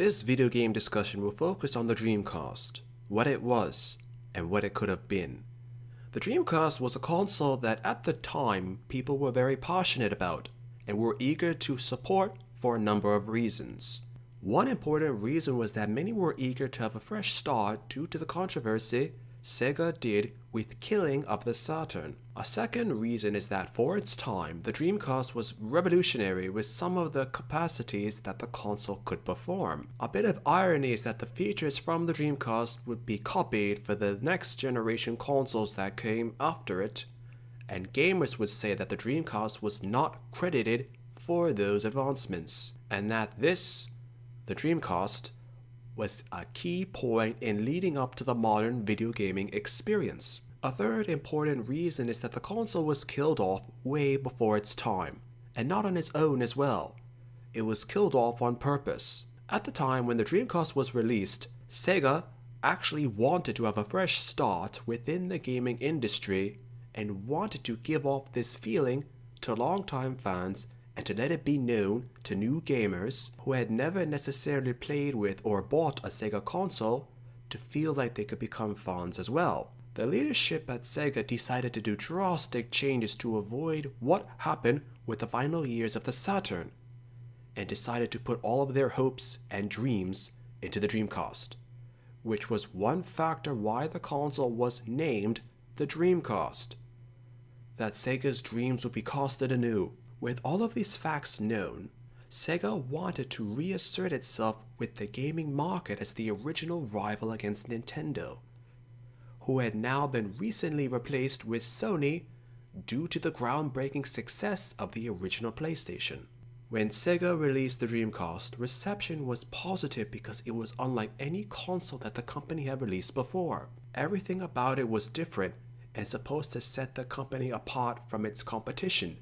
This video game discussion will focus on the Dreamcast, what it was, and what it could have been. The Dreamcast was a console that at the time people were very passionate about and were eager to support for a number of reasons. One important reason was that many were eager to have a fresh start due to the controversy Sega did with killing of the Saturn. A second reason is that for its time, the Dreamcast was revolutionary with some of the capacities that the console could perform. A bit of irony is that the features from the Dreamcast would be copied for the next generation consoles that came after it, and gamers would say that the Dreamcast was not credited for those advancements, and that the Dreamcast, was a key point in leading up to the modern video gaming experience. A third important reason is that the console was killed off way before its time, and not on its own as well. It was killed off on purpose. At the time when the Dreamcast was released, Sega actually wanted to have a fresh start within the gaming industry and wanted to give off this feeling to longtime fans and to let it be known to new gamers who had never necessarily played with or bought a Sega console to feel like they could become fans as well. The leadership at Sega decided to do drastic changes to avoid what happened with the final years of the Saturn, and decided to put all of their hopes and dreams into the Dreamcast, which was one factor why the console was named the Dreamcast. That Sega's dreams would be casted anew. With all of these facts known, Sega wanted to reassert itself with the gaming market as the original rival against Nintendo, who had now been recently replaced with Sony due to the groundbreaking success of the original PlayStation. When Sega released the Dreamcast, reception was positive because it was unlike any console that the company had released before. Everything about it was different and supposed to set the company apart from its competition,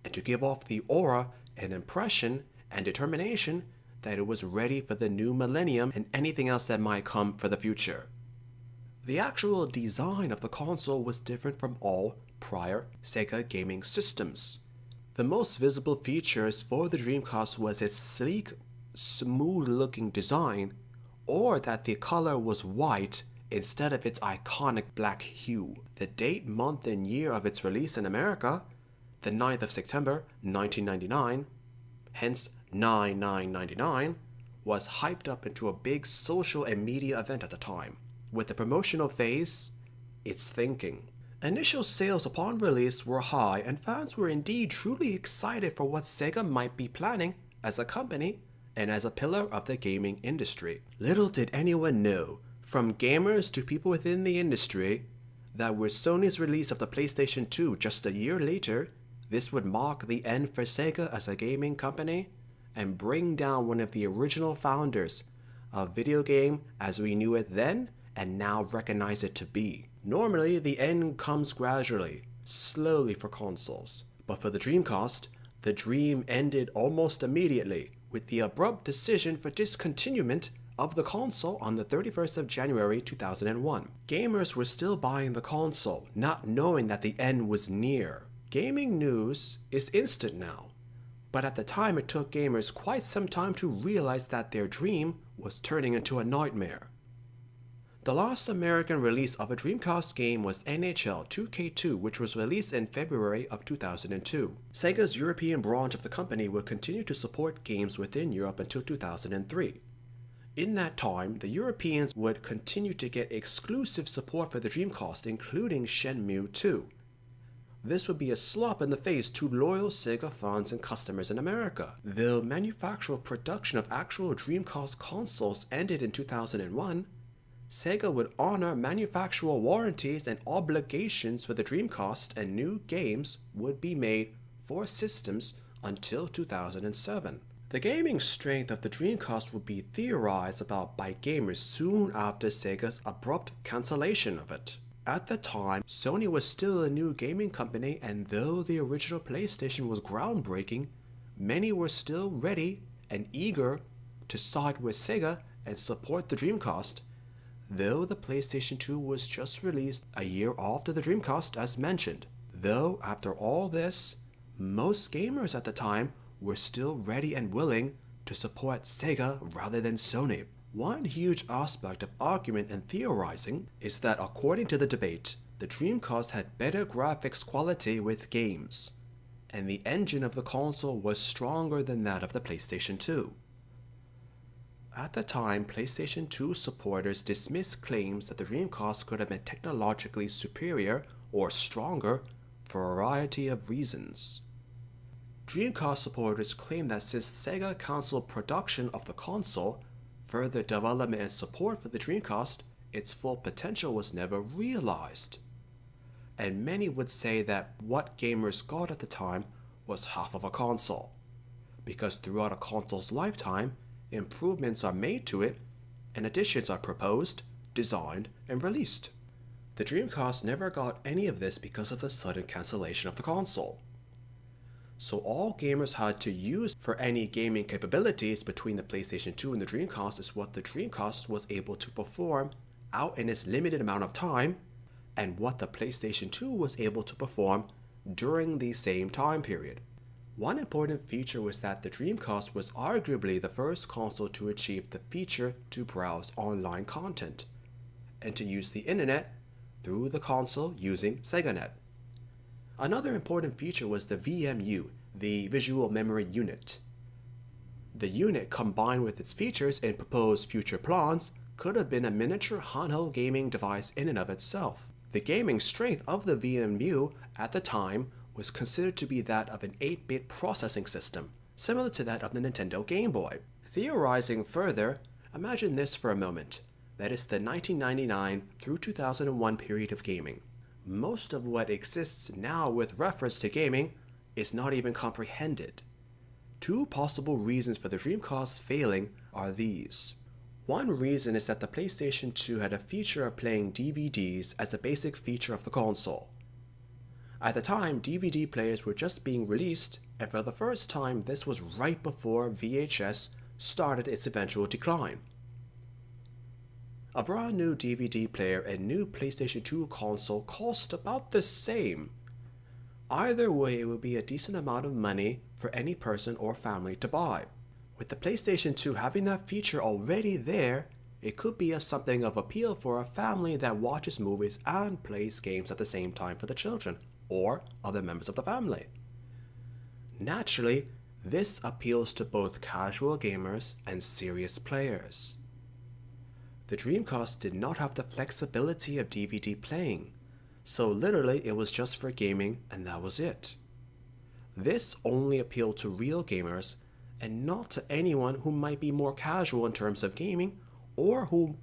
and to give off the aura and impression and determination that it was ready for the new millennium and anything else that might come for the future. The actual design of the console was different from all prior Sega gaming systems. The most visible features for the Dreamcast was its sleek, smooth-looking design, or that the color was white instead of its iconic black hue. The date, month, and year of its release in America, the 9th of September 1999, hence 9/9/99, was hyped up into a big social and media event at the time. With the promotional phase, it's thinking. Initial sales upon release were high and fans were indeed truly excited for what Sega might be planning as a company and as a pillar of the gaming industry. Little did anyone know, from gamers to people within the industry, that with Sony's release of the PlayStation 2 just a year later, this would mark the end for Sega as a gaming company and bring down one of the original founders of video game as we knew it then and now recognize it to be. Normally, the end comes gradually, slowly for consoles, but for the Dreamcast, the dream ended almost immediately with the abrupt decision for discontinuement of the console on the 31st of January 2001. Gamers were still buying the console, not knowing that the end was near. Gaming news is instant now, but at the time it took gamers quite some time to realize that their dream was turning into a nightmare. The last American release of a Dreamcast game was NHL 2K2, which was released in February of 2002. Sega's European branch of the company would continue to support games within Europe until 2003. In that time, the Europeans would continue to get exclusive support for the Dreamcast, including Shenmue 2. This would be a slap in the face to loyal Sega fans and customers in America. Though manufacturer production of actual Dreamcast consoles ended in 2001, Sega would honor manufacturer warranties and obligations for the Dreamcast, and new games would be made for systems until 2007. The gaming strength of the Dreamcast would be theorized about by gamers soon after Sega's abrupt cancellation of it. At the time, Sony was still a new gaming company, and though the original PlayStation was groundbreaking, many were still ready and eager to side with Sega and support the Dreamcast, though the PlayStation 2 was just released a year after the Dreamcast as mentioned. Though after all this, most gamers at the time were still ready and willing to support Sega rather than Sony. One huge aspect of argument and theorizing is that according to the debate, the Dreamcast had better graphics quality with games, and the engine of the console was stronger than that of the PlayStation 2. At the time, PlayStation 2 supporters dismissed claims that the Dreamcast could have been technologically superior or stronger for a variety of reasons. Dreamcast supporters claim that since Sega canceled production of the console, further development and support for the Dreamcast, its full potential was never realized. And many would say that what gamers got at the time was half of a console, because throughout a console's lifetime, improvements are made to it, and additions are proposed, designed, and released. The Dreamcast never got any of this because of the sudden cancellation of the console. So all gamers had to use for any gaming capabilities between the PlayStation 2 and the Dreamcast is what the Dreamcast was able to perform out in its limited amount of time, and what the PlayStation 2 was able to perform during the same time period. One important feature was that the Dreamcast was arguably the first console to achieve the feature to browse online content, and to use the internet through the console using SegaNet. Another important feature was the VMU, the Visual Memory Unit. The unit, combined with its features and proposed future plans, could have been a miniature handheld gaming device in and of itself. The gaming strength of the VMU at the time was considered to be that of an 8-bit processing system, similar to that of the Nintendo Game Boy. Theorizing further, imagine this for a moment. That is the 1999 through 2001 period of gaming. Most of what exists now with reference to gaming is not even comprehended. Two possible reasons for the Dreamcast failing are these. One reason is that the PlayStation 2 had a feature of playing DVDs as a basic feature of the console. At the time, DVD players were just being released, and for the first time this was right before VHS started its eventual decline. A brand new DVD player and new PlayStation 2 console cost about the same. Either way, it would be a decent amount of money for any person or family to buy. With the PlayStation 2 having that feature already there, it could be something of appeal for a family that watches movies and plays games at the same time for the children or other members of the family. Naturally, this appeals to both casual gamers and serious players. The Dreamcast did not have the flexibility of DVD playing, so literally it was just for gaming and that was it. This only appealed to real gamers and not to anyone who might be more casual in terms of gaming or who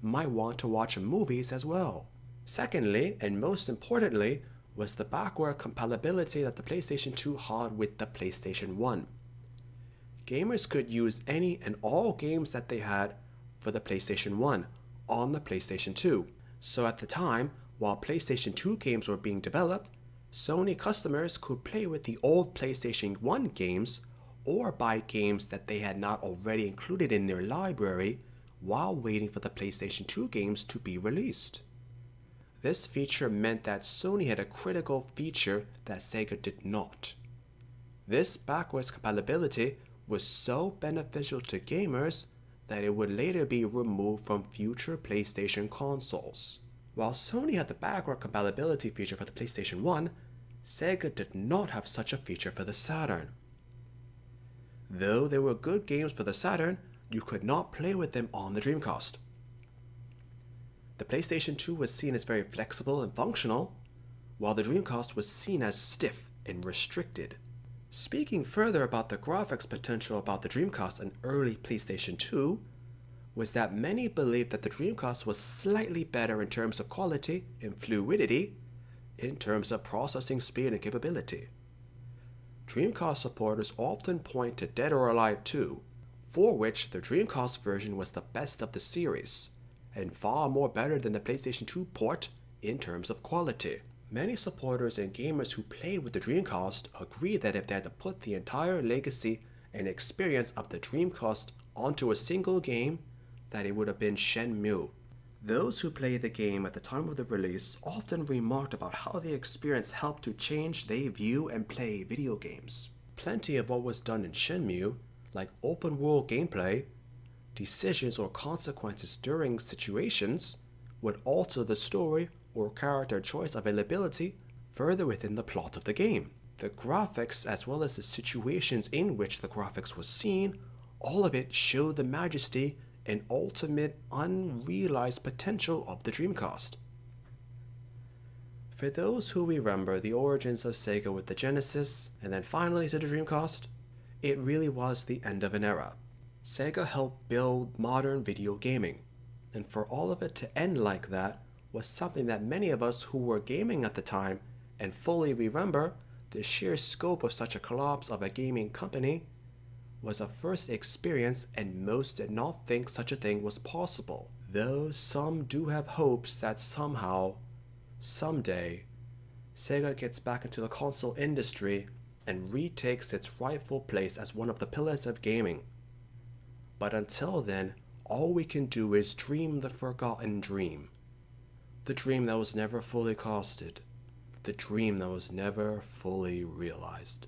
might want to watch movies as well. Secondly, and most importantly, was the backward compatibility that the PlayStation 2 had with the PlayStation 1. Gamers could use any and all games that they had for the PlayStation 1 on the PlayStation 2. So at the time, while PlayStation 2 games were being developed, Sony customers could play with the old PlayStation 1 games or buy games that they had not already included in their library while waiting for the PlayStation 2 games to be released. This feature meant that Sony had a critical feature that Sega did not. This backwards compatibility was so beneficial to gamers that it would later be removed from future PlayStation consoles. While Sony had the backward compatibility feature for the PlayStation 1, Sega did not have such a feature for the Saturn. Though there were good games for the Saturn, you could not play with them on the Dreamcast. The PlayStation 2 was seen as very flexible and functional, while the Dreamcast was seen as stiff and restricted. Speaking further about the graphics potential about the Dreamcast and early PlayStation 2, was that many believed that the Dreamcast was slightly better in terms of quality and fluidity, in terms of processing speed and capability. Dreamcast supporters often point to Dead or Alive 2, for which the Dreamcast version was the best of the series, and far more better than the PlayStation 2 port in terms of quality. Many supporters and gamers who played with the Dreamcast agree that if they had to put the entire legacy and experience of the Dreamcast onto a single game, that it would have been Shenmue. Those who played the game at the time of the release often remarked about how the experience helped to change they view and play video games. Plenty of what was done in Shenmue, like open world gameplay, decisions or consequences during situations would alter the story or character choice availability further within the plot of the game. The graphics, as well as the situations in which the graphics was seen, all of it showed the majesty and ultimate unrealized potential of the Dreamcast. For those who remember the origins of Sega with the Genesis, and then finally to the Dreamcast, it really was the end of an era. Sega helped build modern video gaming, and for all of it to end like that was something that many of us who were gaming at the time and fully remember the sheer scope of such a collapse of a gaming company was a first experience, and most did not think such a thing was possible. Though some do have hopes that somehow, someday, Sega gets back into the console industry and retakes its rightful place as one of the pillars of gaming. But until then, all we can do is dream the forgotten dream. The dream that was never fully casted. The dream that was never fully realized.